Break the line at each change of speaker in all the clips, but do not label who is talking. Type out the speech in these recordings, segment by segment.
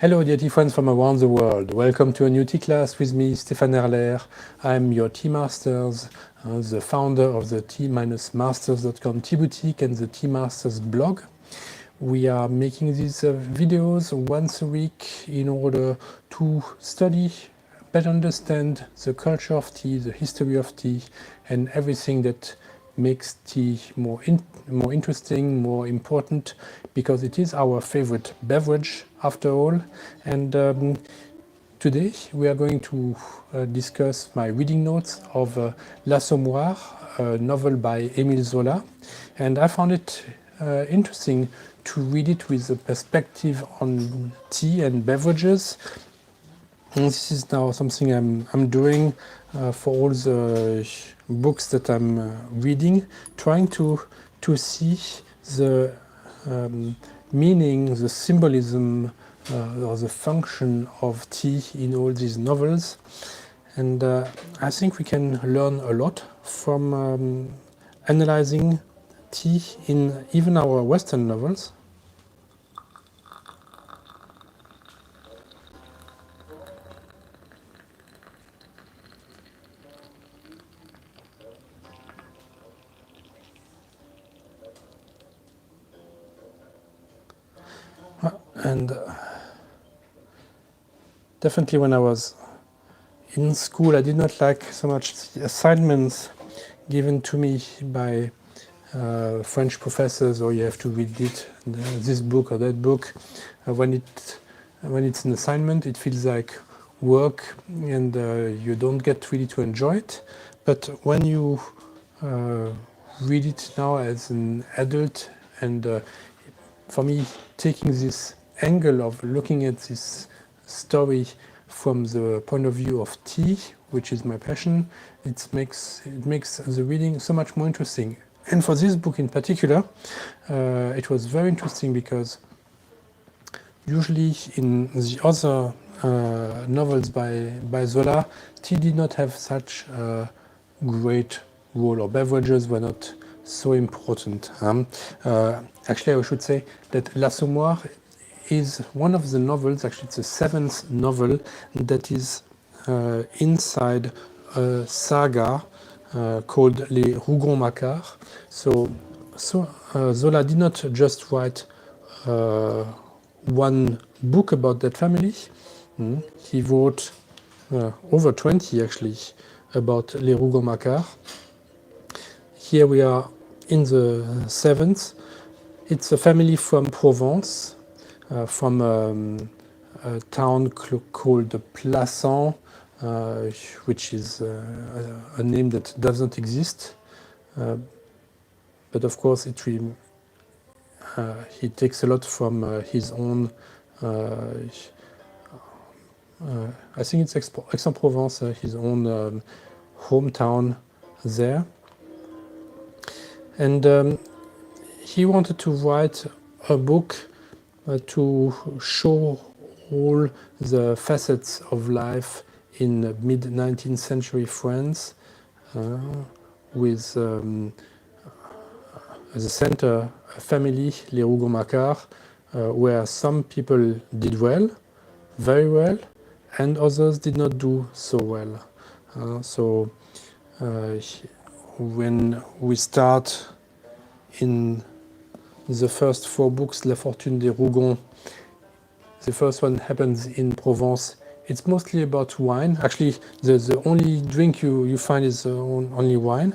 Hello dear tea friends from around the world. Welcome to a new tea class with me, Stéphane Erler. I'm your Tea Masters, the founder of the tea-masters.com tea boutique and the Tea Masters blog. We are making these videos once a week in order to study, better understand the culture of tea, the history of tea, and everything that makes tea more interesting, more important, because it is our favorite beverage after all. And today we are going to discuss my reading notes of L'Assommoir, a novel by Emile Zola, and I found it interesting to read it with a perspective on tea and beverages. And this is now something I'm doing for all the books that I'm reading, trying to see the meaning, the symbolism, or the function of tea in all these novels. And I think we can learn a lot from analyzing tea in even our Western novels. And definitely when I was in school, I did not like so much the assignments given to me by French professors, or you have to read this book or that book. When it's an assignment, it feels like work, and you don't get really to enjoy it. But when you read it now as an adult, and for me, taking this angle of looking at this story from the point of view of tea, which is my passion, it makes the reading so much more interesting. And for this book in particular, it was very interesting because usually in the other novels by Zola, tea did not have such a great role, or beverages were not so important. Actually, I should say that L'Assommoir is one of the novels, actually it's the seventh novel, that is inside a saga called Les Rougon-Macquart. So Zola did not just write one book about that family. He wrote over 20 actually about Les Rougon-Macquart. Here we are in the seventh. It's a family from Provence, from a town called Plassans, which is a name that doesn't exist. But of course, he takes a lot from his own. I think it's Aix-en-Provence, his own hometown there. And he wanted to write a book to show all the facets of life in mid-19th century France, with as a center a family, Les Rougon-Macquart, where some people did well, very well, and others did not do so well. So when we start in the first four books, La Fortune des Rougon, the first one happens in Provence. It's mostly about wine. Actually, the only drink you find is only wine.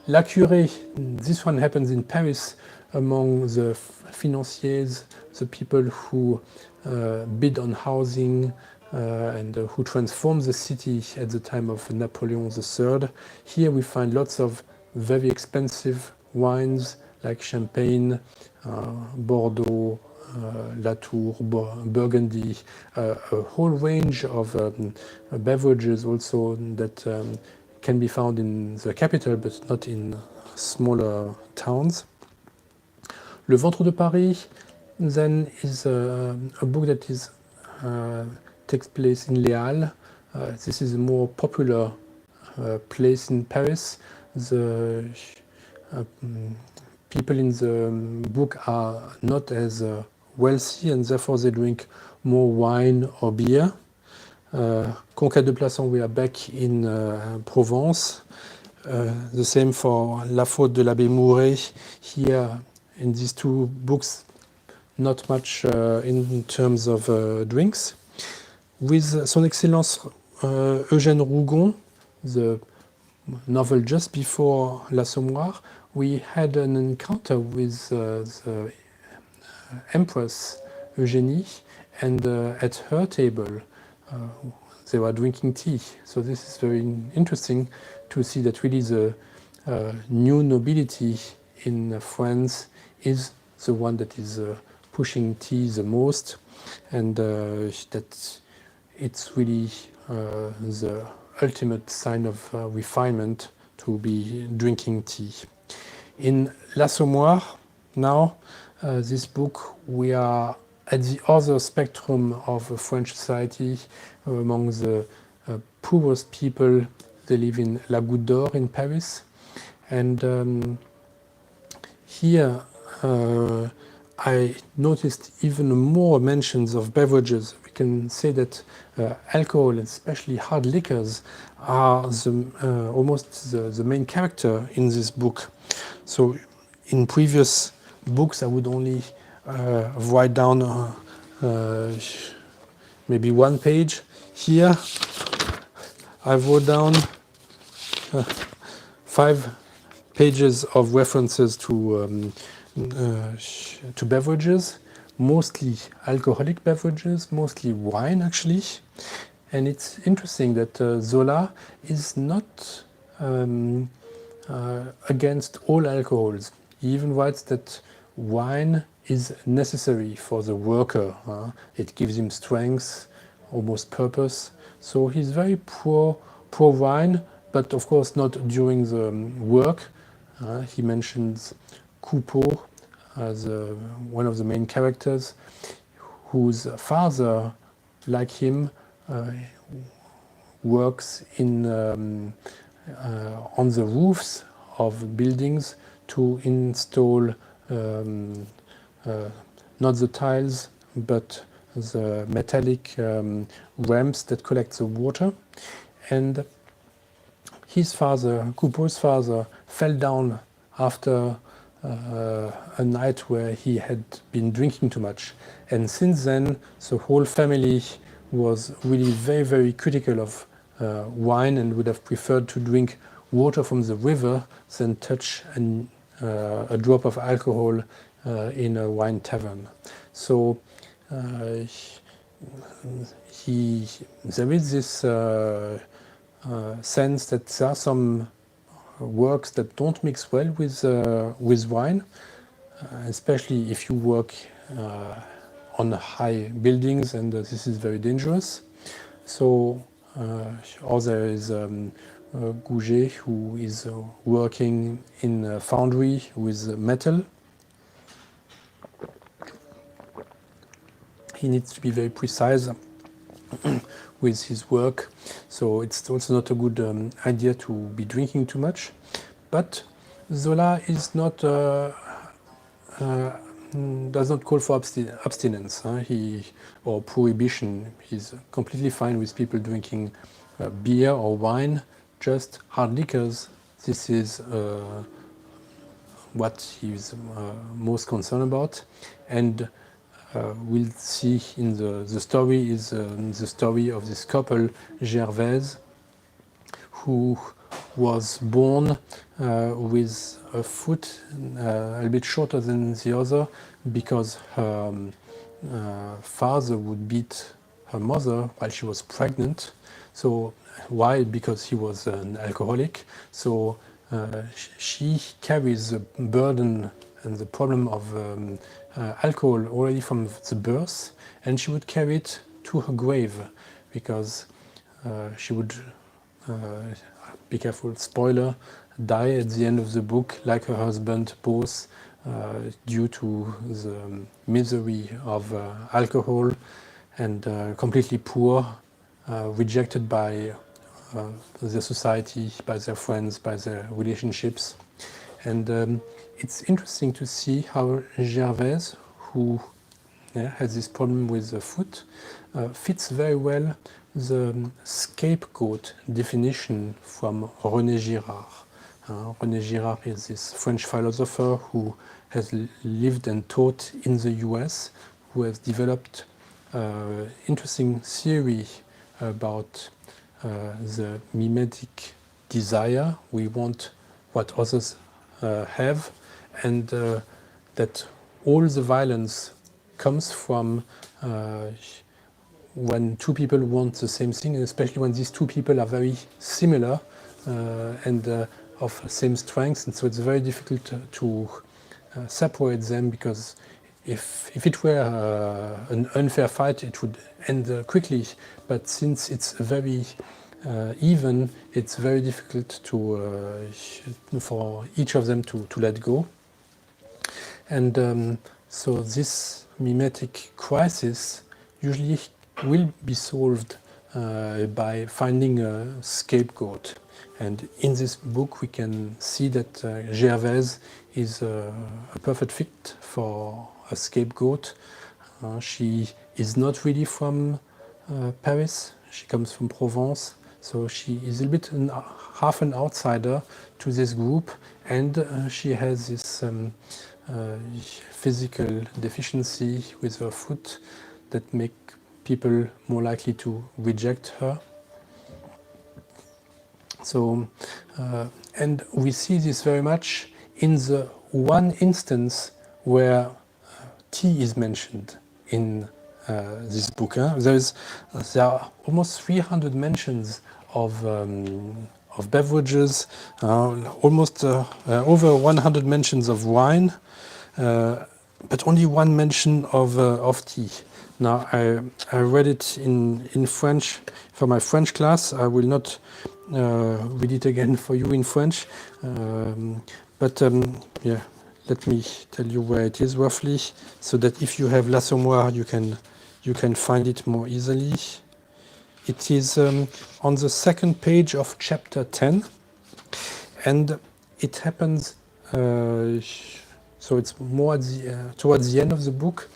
La Curée, this one happens in Paris, among the financiers, the people who bid on housing and who transformed the city at the time of Napoleon III. Here we find lots of very expensive wines like Champagne, Bordeaux, Latour, Burgundy, a whole range of beverages also that can be found in the capital but not in smaller towns. Le Ventre de Paris then is a book that takes place in Les Halles. This is a more popular place in Paris. The people in the book are not as wealthy, and therefore they drink more wine or beer. Conquête de Plassans, we are back in Provence. The same for La Faute de l'Abbé Mouret. Here, in these two books, not much in terms of drinks. With Son Excellence Eugène Rougon, the novel just before L'Assommoir, we had an encounter with the Empress Eugénie, and at her table they were drinking tea. So this is very interesting to see that really the new nobility in France is the one that is pushing tea the most, and that it's really the ultimate sign of refinement to be drinking tea. In L'Assommoir, now, this book, we are at the other spectrum of French society, among the poorest people. They live in La Goutte d'Or in Paris. And here I noticed even more mentions of beverages. We can say that alcohol, especially hard liquors, are almost the main character in this book. So in previous books I would only write down maybe one page. Here I wrote down 5 pages of references to beverages, mostly alcoholic beverages, mostly wine actually. And it's interesting that Zola is not against all alcohols. He even writes that wine is necessary for the worker. It gives him strength, almost purpose. So he's very pro wine, but of course not during the work. He mentions Coupeau as one of the main characters, whose father, like him, works in on the roofs of buildings to install not the tiles but the metallic ramps that collect the water. And his father, Coupeau's father, fell down after a night where he had been drinking too much. And since then, the whole family was really very, very critical of wine and would have preferred to drink water from the river than touch a drop of alcohol in a wine tavern. So there is this sense that there are some works that don't mix well with wine, especially if you work on high buildings, and this is very dangerous. So, or there is Gouget, who is working in a foundry with metal. He needs to be very precise with his work, so it's also not a good idea to be drinking too much. But Zola is not does not call for abstinence or prohibition. He's completely fine with people drinking beer or wine, just hard liquors. This is what he's most concerned about. And we'll see in the story is the story of this couple, Gervaise, who was born with a foot a little bit shorter than the other because her father would beat her mother while she was pregnant. So why? Because he was an alcoholic. So she carries the burden and the problem of alcohol already from the birth, and she would carry it to her grave because she would, be careful, spoiler, die at the end of the book like her husband, both due to the misery of alcohol, and completely poor, rejected by their society, by their friends, by their relationships. And it's interesting to see how Gervaise, who has this problem with the foot, fits very well the scapegoat definition from René Girard. René Girard is this French philosopher who has lived and taught in the US, who has developed interesting theory about the mimetic desire. We want what others have, and that all the violence comes from when two people want the same thing, and especially when these two people are very similar and of same strengths, and so it's very difficult to separate them, because if it were an unfair fight, it would end quickly. But since it's very even, it's very difficult to for each of them to let go. And so this mimetic crisis usually will be solved by finding a scapegoat. And in this book we can see that Gervaise is a perfect fit for a scapegoat. She is not really from Paris, she comes from Provence, so she is a little bit half an outsider to this group, and she has this physical deficiency with her foot that make people more likely to reject her. So, and we see this very much in the one instance where tea is mentioned in this book. There are almost 300 mentions of beverages, almost over 100 mentions of wine, but only one mention of tea. Now, I read it in French for my French class. I will not read it again for you in French, but yeah, let me tell you where it is roughly, so that if you have l'Assommoir, you can find it more easily. It is on the second page of chapter 10, and it happens. So it's more at towards the end of the book.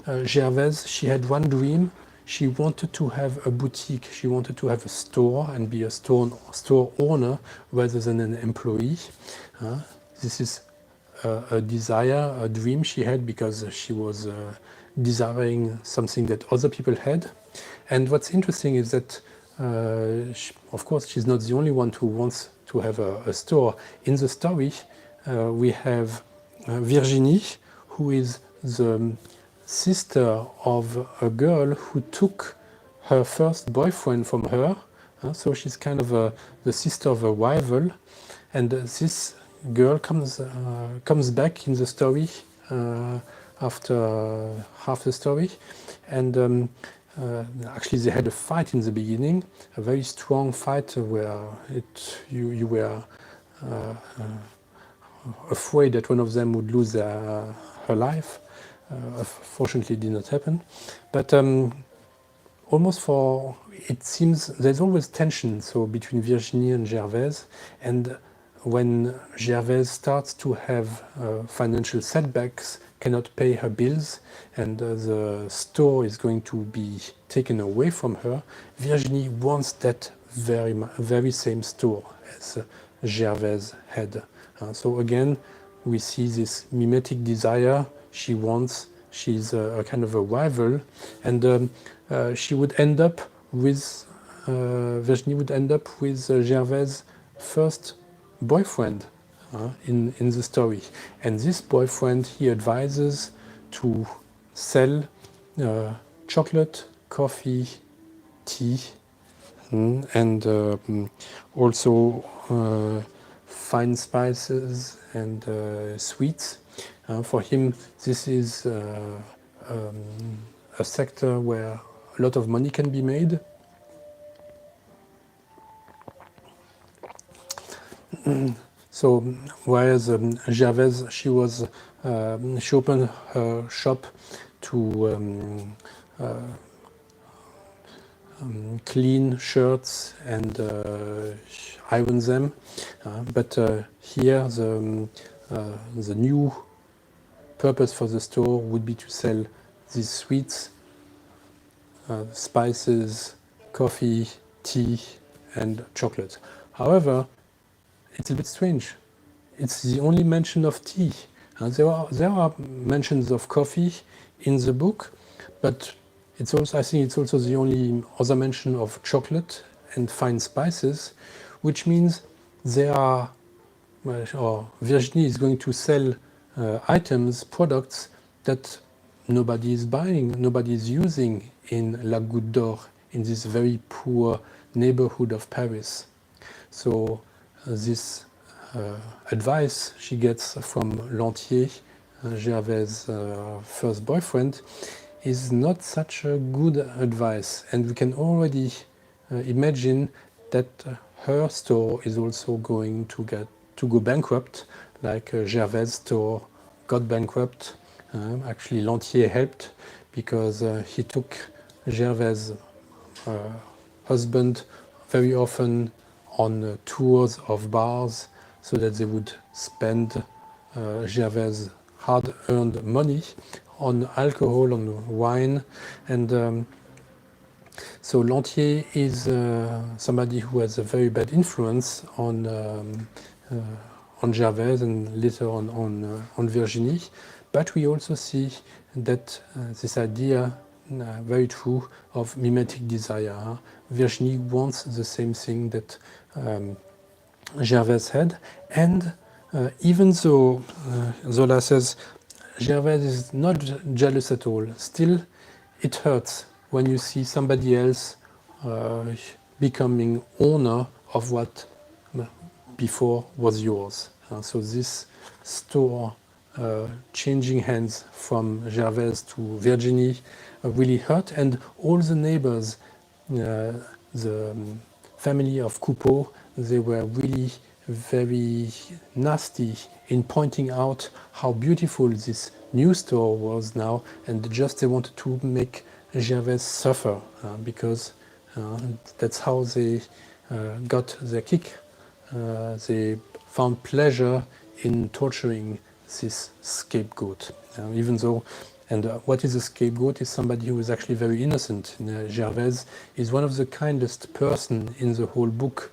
Gervaise, she had one dream. She wanted to have a boutique. She wanted to have a store and be a store owner rather than an employee. This is a desire, a dream she had, because she was desiring something that other people had. And what's interesting is that, of course, she's not the only one who wants to have a store. In the story, we have Virginie, who is the sister of a girl who took her first boyfriend from her. So she's kind of the sister of a rival. And this girl comes back in the story after half the story. And actually they had a fight in the beginning, a very strong fight where you were afraid that one of them would lose her life. Fortunately, it did not happen. But it seems there's always tension between Virginie and Gervaise. And when Gervaise starts to have financial setbacks, cannot pay her bills, and the store is going to be taken away from her, Virginie wants that very same store as Gervaise had. So again, we see this mimetic desire. She's a kind of a rival, and she would end up with, Virginie would end up with Gervaise's first boyfriend in the story. And this boyfriend, he advises to sell chocolate, coffee, tea, and also fine spices and sweets. For him, this is a sector where a lot of money can be made. So whereas Gervaise, she opened her shop to clean shirts and iron them, but here the new purpose for the store would be to sell these sweets, spices, coffee, tea, and chocolate. However, it's a bit strange. It's the only mention of tea. There are mentions of coffee in the book, but I think it's also the only other mention of chocolate and fine spices, which means or Virginie is going to sell products that nobody is buying, nobody is using in La Goutte d'Or, in this very poor neighborhood of Paris. So this advice she gets from Lantier, Gervais' first boyfriend, is not such a good advice. And we can already imagine that her store is also going to go bankrupt, like Gervais' store got bankrupt. Actually, Lantier helped because he took Gervais' husband very often on tours of bars so that they would spend Gervais' hard-earned money on alcohol, on wine. And so Lantier is somebody who has a very bad influence on Gervais and later on Virginie. But we also see that this idea, very true, of mimetic desire. Virginie wants the same thing that Gervais had. And even though Zola says Gervais is not jealous at all, still it hurts when you see somebody else becoming owner of what before was yours. So this store changing hands from Gervais to Virginie really hurt, and all the neighbors, the family of Coupeau, they were really very nasty in pointing out how beautiful this new store was now, and just they wanted to make Gervais suffer because that's how they got their kick. They found pleasure in torturing this scapegoat, even though. And what is a scapegoat is somebody who is actually very innocent. Gervais is one of the kindest person in the whole book.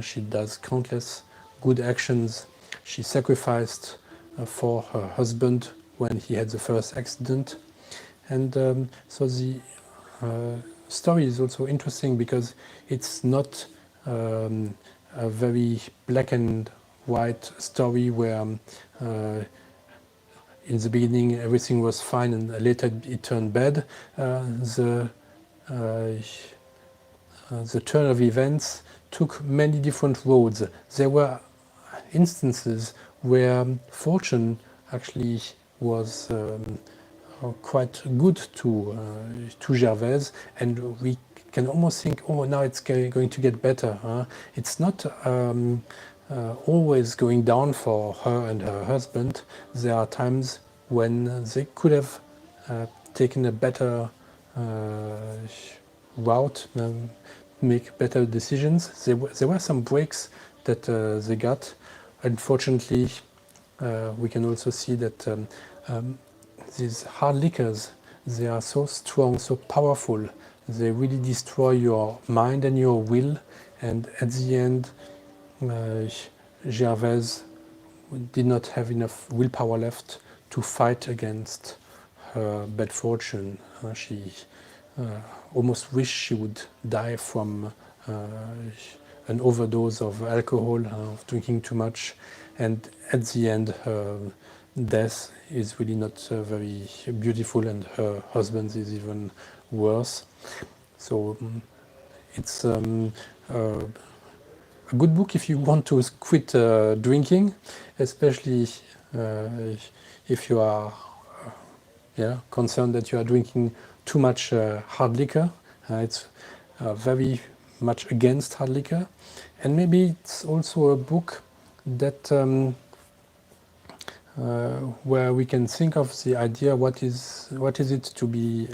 She does countless good actions. She sacrificed for her husband when he had the first accident. And so the story is also interesting because it's not a very black and white story where in the beginning everything was fine and later it turned bad. The turn of events took many different roads. There were instances where fortune actually was quite good to Gervais, and we can almost think, oh, now it's going to get better. It's not always going down for her and her husband. There are times when they could have taken a better route, make better decisions. There were some breaks that they got. Unfortunately, we can also see that these hard liquors, they are so strong, so powerful. They really destroy your mind and your will. And at the end, Gervais did not have enough willpower left to fight against her bad fortune. She almost wished she would die from an overdose of alcohol, of drinking too much. And at the end, her death is really not very beautiful, and her husband's is even worse. So it's a good book if you want to quit drinking, especially if you are concerned that you are drinking too much hard liquor. It's very much against hard liquor. And maybe it's also a book that where we can think of the idea, what is it to be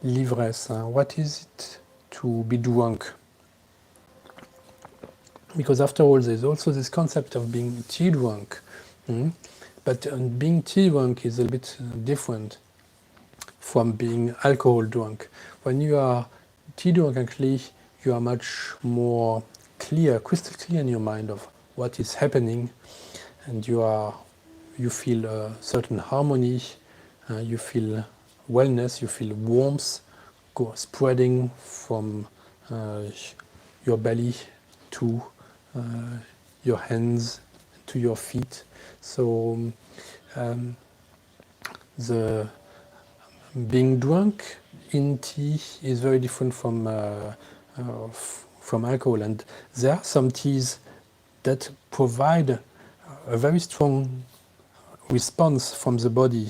l'ivresse, what is it to be drunk? Because after all, there's also this concept of being tea drunk. But being tea drunk is a bit different from being alcohol drunk. When you are tea drunk, actually, you are much more clear, crystal clear in your mind of what is happening, and you feel a certain harmony, you feel wellness, you feel warmth spreading from uh, your belly to uh, your hands, to your feet. So the being drunk in tea is very different from alcohol, and there are some teas that provide a very strong response from the body.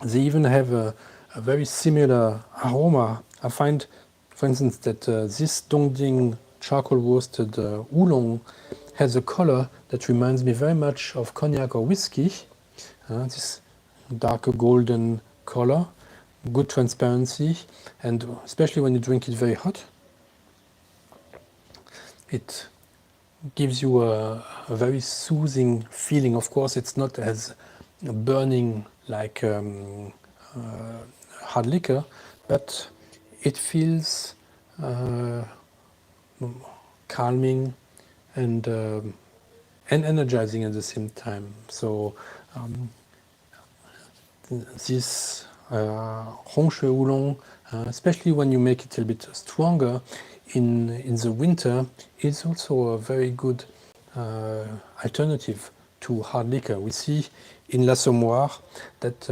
They even have a very similar aroma. I find, for instance, that this Dongding charcoal roasted Oolong has a color that reminds me very much of cognac or whiskey. This darker golden color, good transparency, and especially when you drink it very hot, it gives you a very soothing feeling. Of course, it's not as burning like hard liquor, but it feels calming and energizing at the same time. So this Hongshui Oolong, especially when you make it a bit stronger in the winter, is also a very good alternative to hard liquor. We see in L'Assommoir that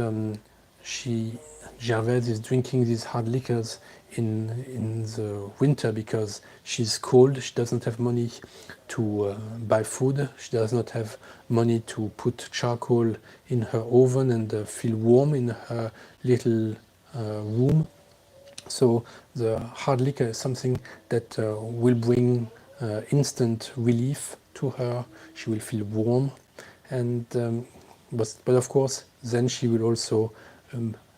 Gervaise is drinking these hard liquors in the winter because she's cold, she doesn't have money to buy food, she does not have money to put charcoal in her oven and feel warm in her little room. So the hard liquor is something that will bring instant relief to her. She will feel warm, and but of course then she will also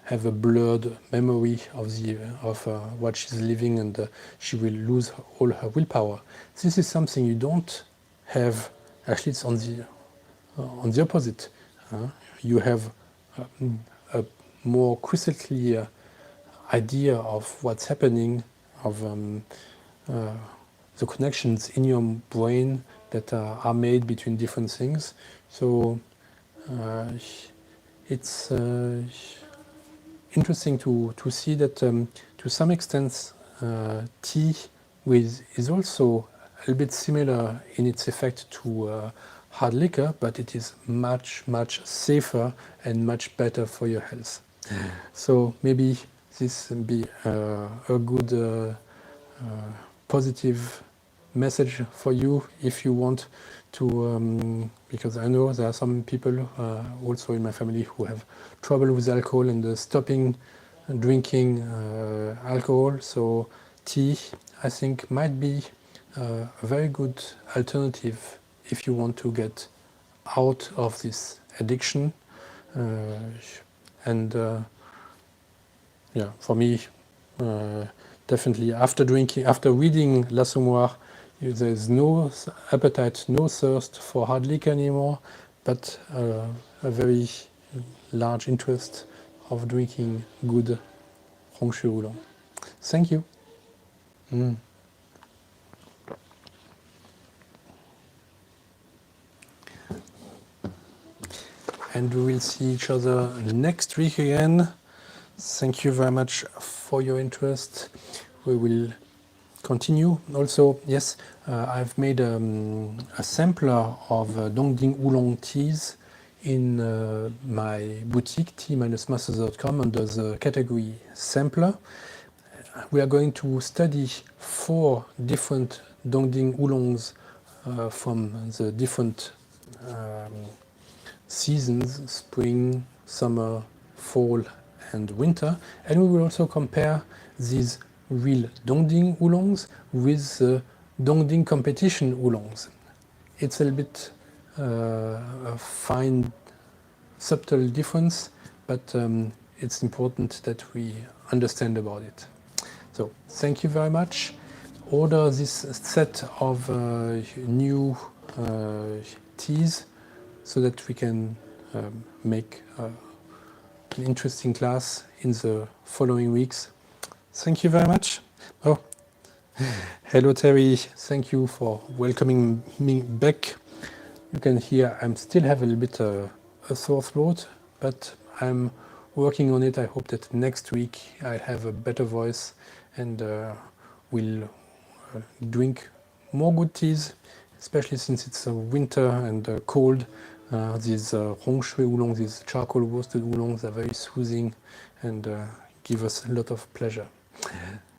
have a blurred memory of what she's living, and she will lose all her willpower. This is something you don't have. Actually, it's on the opposite. You have a more crystal clear idea of what's happening, of the connections in your brain that are made between different things. So it's interesting to see that to some extent tea is also a little bit similar in its effect to hard liquor, but it is much safer and much better for your health. So maybe this will be a good positive message for you if you want to, because I know there are some people also in my family who have trouble with alcohol and stopping drinking alcohol. So tea, I think, might be a very good alternative if you want to get out of this addiction. And yeah, for me, definitely after reading L'Assommoir, there's no appetite, no thirst for hard liquor anymore, but a very large interest of drinking good Hongshui Oolong. Thank you. And we will see each other next week again. Thank you very much for your interest. We will continue. Also, yes, I've made a sampler of Dongding Oolong teas in my boutique, t-masters.com, under the category sampler. We are going to study 4 different Dongding Oolongs from the different seasons: spring, summer, fall, and winter. And we will also compare these real Dongding Oolongs with the Dongding competition Oolongs. It's a little bit a fine, subtle difference, but it's important that we understand about it. So thank you very much. Order this set of new teas so that we can make an interesting class in the following weeks. Thank you very much. Oh, hello Terry, thank you for welcoming me back. You can hear I still have a little bit a sore throat, but I'm working on it. I hope that next week I'll have a better voice and will drink more good teas, especially since it's winter and cold. These rongshui oolong, these charcoal roasted oolongs are very soothing and give us a lot of pleasure.